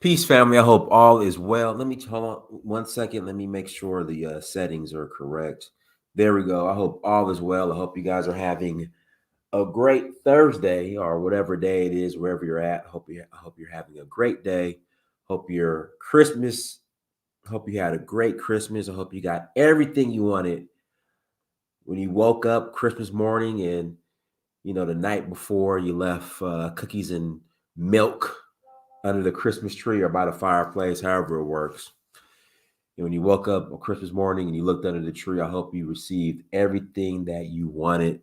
Peace, family. I hope all is well. Let me hold on 1 second. Let me make sure the settings are correct. There we go. I hope all is well. I hope you guys are having a great Thursday or whatever day it is, wherever you're at. I hope you're having a great day. Hope your Christmas. Hope you had a great Christmas. I hope you got everything you wanted when you woke up Christmas morning and the night before you left cookies and milk under the Christmas tree or by the fireplace, however it works. And when you woke up on Christmas morning and you looked under the tree, I hope you received everything that you wanted.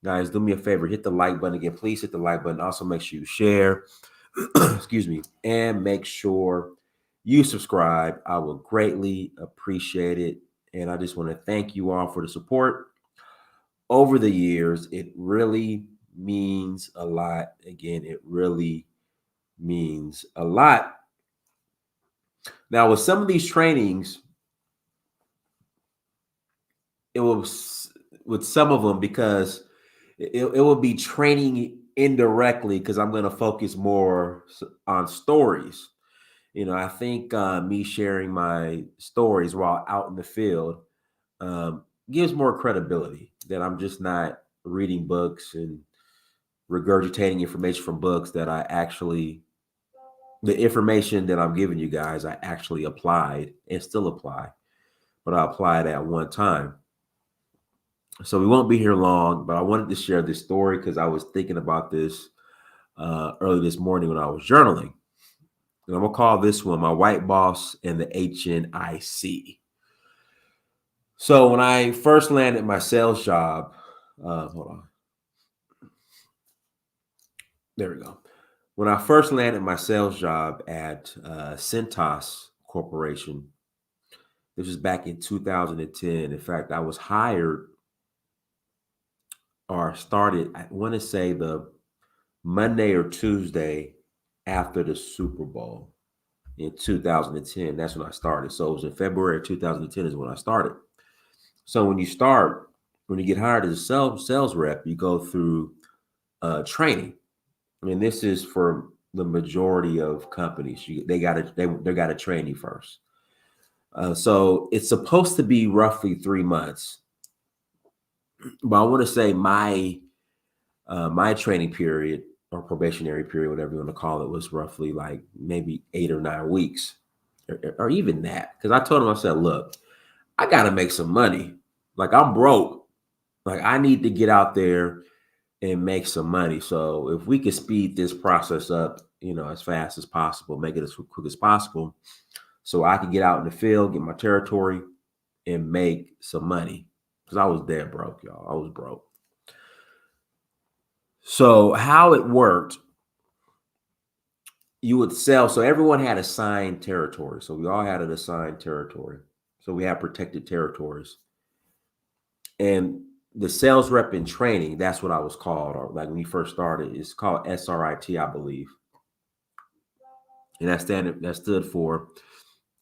Guys, do me a favor, hit the like button again. Please hit the like button. Also, make sure you share, excuse me, and make sure you subscribe. I will greatly appreciate it. And I just want to thank you all for the support over the years. It really means a lot. Again, it really means a lot. Now, with some of these trainings, it was with some of them because it will be training indirectly because I'm going to focus more on stories. I think me sharing my stories while out in the field gives more credibility that I'm just not reading books and regurgitating information from books that the information that I'm giving you guys, I actually applied and still apply, but I applied at one time. So we won't be here long, but I wanted to share this story because I was thinking about this early this morning when I was journaling. And I'm going to call this one My White Boss and the H.N.I.C. So when I first landed my sales job, hold on. There we go. When I first landed my sales job at Cintas Corporation, this was back in 2010. In fact, I was hired or started, I want to say the Monday or Tuesday after the Super Bowl in 2010. That's when I started. So it was in February of 2010 is when I started. So when you get hired as a sales rep, you go through training. And this is for the majority of companies. They got to train you first. So it's supposed to be roughly 3 months. But I want to say my training period or probationary period, whatever you want to call it, was roughly like maybe 8 or 9 weeks, or even that. Because I told him, I said, look, I got to make some money. Like I'm broke. Like I need to get out there and make some money. So if we could speed this process up, as fast as possible, make it as quick as possible, so I could get out in the field, get my territory, and make some money. Because I was dead broke, y'all. I was broke. So how it worked, you would sell. So everyone had assigned territory. So we all had an assigned territory. So we had protected territories. And the sales rep in training, that's what I was called. Or like when you first started, it's called SRIT, I believe. And that stood for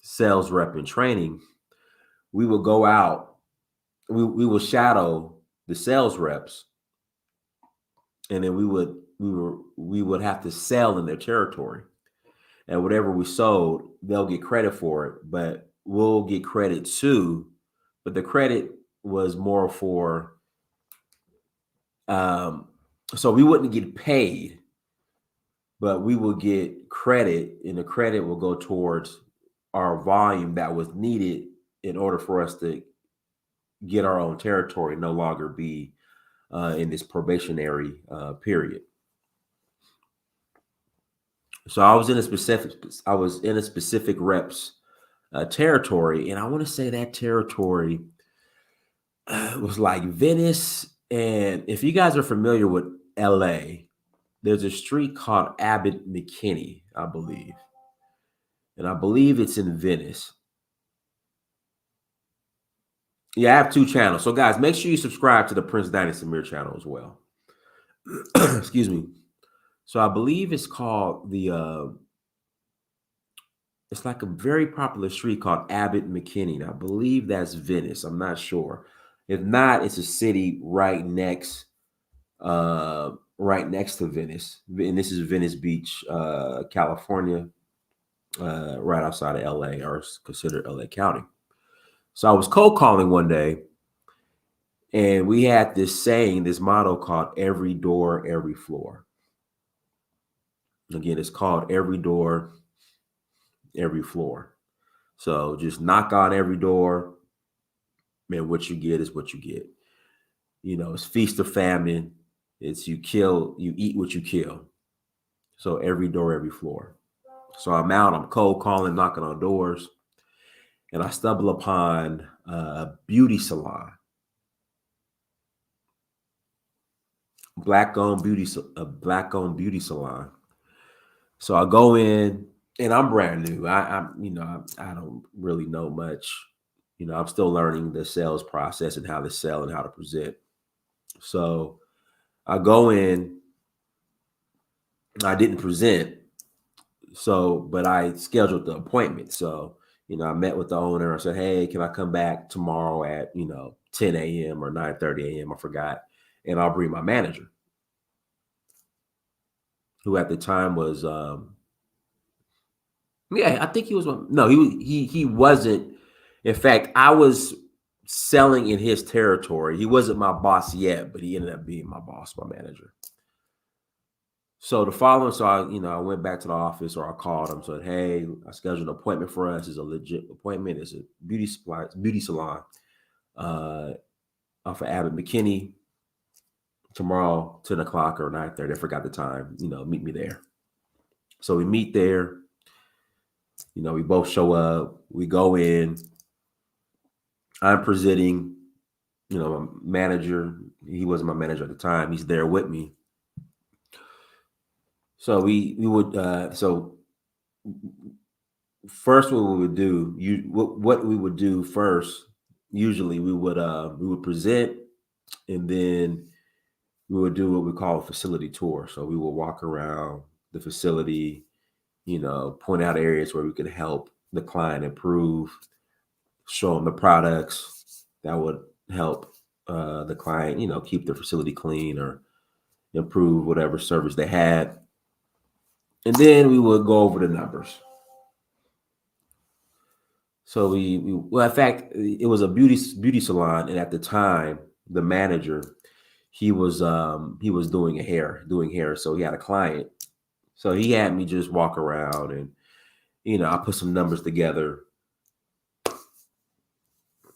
sales rep in training. We would go out, we will shadow the sales reps, and then we would have to sell in their territory. And whatever we sold, they'll get credit for it, but we'll get credit too. But the credit was more for so we wouldn't get paid, but we will get credit, and the credit will go towards our volume that was needed in order for us to get our own territory, no longer be in this probationary period. So I was in a specific reps territory, and I want to say that territory was like Venice. And if you guys are familiar with LA, there's a street called Abbott McKinney, I believe. And I believe it's in Venice. Yeah, I have 2 channels. So guys, make sure you subscribe to the Prince Danny Samir channel as well. Excuse me. So I believe it's called it's like a very popular street called Abbott McKinney. I believe that's Venice. I'm not sure. If not, it's a city right next to Venice. And this is Venice Beach, California. right outside of LA, or considered LA County. So I was cold calling one day, and we had this saying, this motto called "Every door, every floor." Again, it's called "Every door, every floor." So just knock on every door, man. What you get is what you get. It's feast or famine. It's you eat what you kill. So every door, every floor. So I'm out, I'm cold calling, knocking on doors, and I stumble upon a beauty salon, a black-owned beauty salon. So I go in, and I'm brand new. I don't really know much. I'm still learning the sales process and how to sell and how to present. So I go in, I didn't present, but I scheduled the appointment. So, I met with the owner. I said, "Hey, can I come back tomorrow at, 10 a.m. or 9:30 a.m.? I forgot. And I'll bring my manager," who at the time was, yeah, I think he was one. No, he wasn't. In fact, I was selling in his territory. He wasn't my boss yet, but he ended up being my boss, my manager. So I went back to the office, or I called him, said, "Hey, I scheduled an appointment for us. It's a legit appointment. It's a beauty salon, uh, off of Abbott McKinney tomorrow, 10 o'clock or 9:30. I forgot the time. Meet me there." So we meet there. We both show up. We go in. I'm presenting. My manager. He wasn't my manager at the time. He's there with me. So we would. So first, what we would do first, usually we would present, and then we would do what we call a facility tour. So we would walk around the facility, point out areas where we could help the client improve, show them the products that would help the client, keep their facility clean or improve whatever service they had. And then we would go over the numbers. So well, in fact, it was a beauty salon, and at the time, the manager, he was doing hair. So he had a client. So he had me just walk around, and I put some numbers together.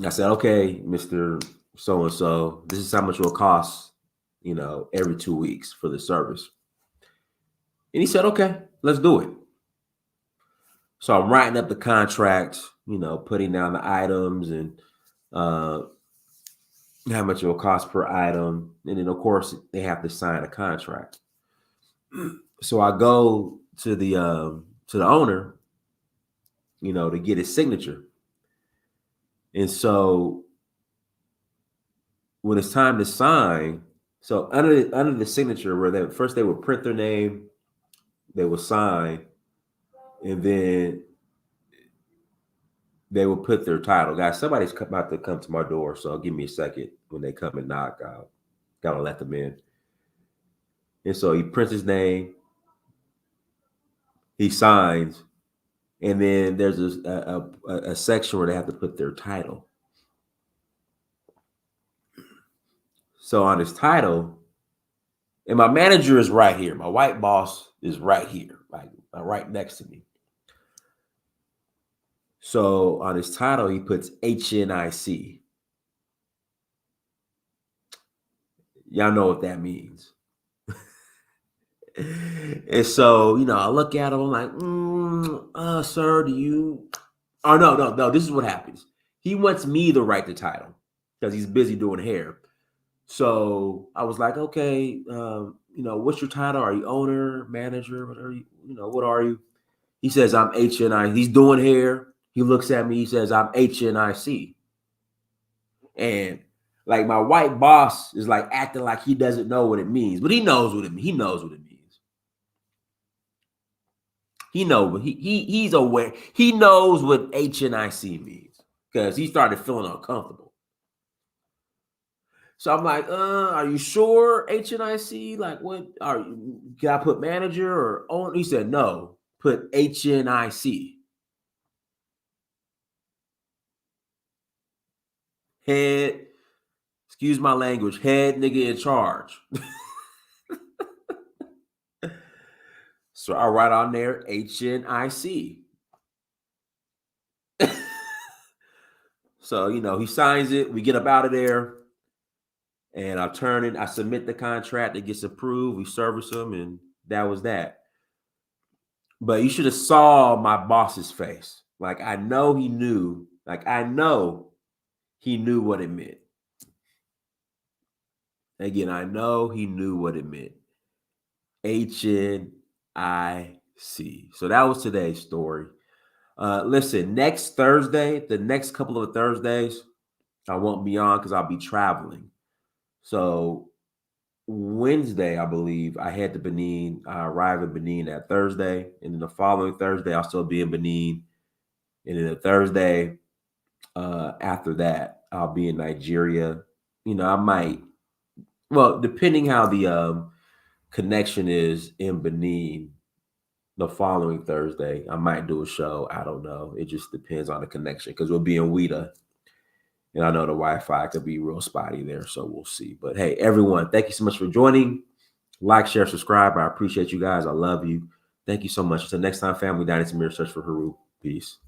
I said, "Okay, Mister So and So, this is how much it will cost, every 2 weeks for the service." And he said, "Okay, let's do it." So I'm writing up the contract, putting down the items and uh, how much it will cost per item, and then of course they have to sign a contract. So I go to the owner, to get his signature. And so when it's time to sign, so under the signature, where they would print their name, they would sign, and then they will put their title. Guys, somebody's about to come to my door, so give me a second. When they come and knock, I'll gotta let them in. And so he prints his name, he signs, and then there's a section where they have to put their title. So on his title, and my manager is right here. My white boss is right here, like right next to me. So on his title, he puts H.N.I.C. Y'all know what that means. And so, I look at him, I'm like, "Sir, do you?" Oh, no, no, no. This is what happens. He wants me to write the title because he's busy doing hair. So I was like, "Okay, what's your title? Are you owner, manager? What are you? What are you?" He says, "I'm H.N.I." He's doing hair. He looks at me. He says, "I'm H.N.I.C." And like my white boss is like acting like he doesn't know what it means, but he knows what it means. He knows what it means. He's aware. He knows what H.N.I.C means because he started feeling uncomfortable. So I'm like, "Are you sure H.N.I.C? Like, what are you? Can I put manager or owner?" He said, "No." Put H.N.I.C. Head, excuse my language, head nigga in charge. So I write on there H.N.I.C. So, he signs it. We get up out of there. And I submit the contract. It gets approved. We service them. And that was that. But you should have saw my boss's face. Like, I know he knew. Like, I know he knew what it meant. Again, I know he knew what it meant. H.N.I.C. So that was today's story. Listen, next Thursday, the next couple of Thursdays, I won't be on because I'll be traveling. So Wednesday, I believe, I head to Benin. I arrive in Benin that Thursday. And then the following Thursday, I'll still be in Benin. And then the Thursday after that, I'll be in Nigeria. I might, well, depending how the connection is in Benin, the following Thursday, I might do a show. I don't know. It just depends on the connection because we'll be in Ouida. And I know the Wi-Fi could be real spotty there, so we'll see. But hey, everyone, thank you so much for joining. Like, share, subscribe. I appreciate you guys. I love you. Thank you so much. Until next time, family, Dynasty Mirror, search for Haru. Peace.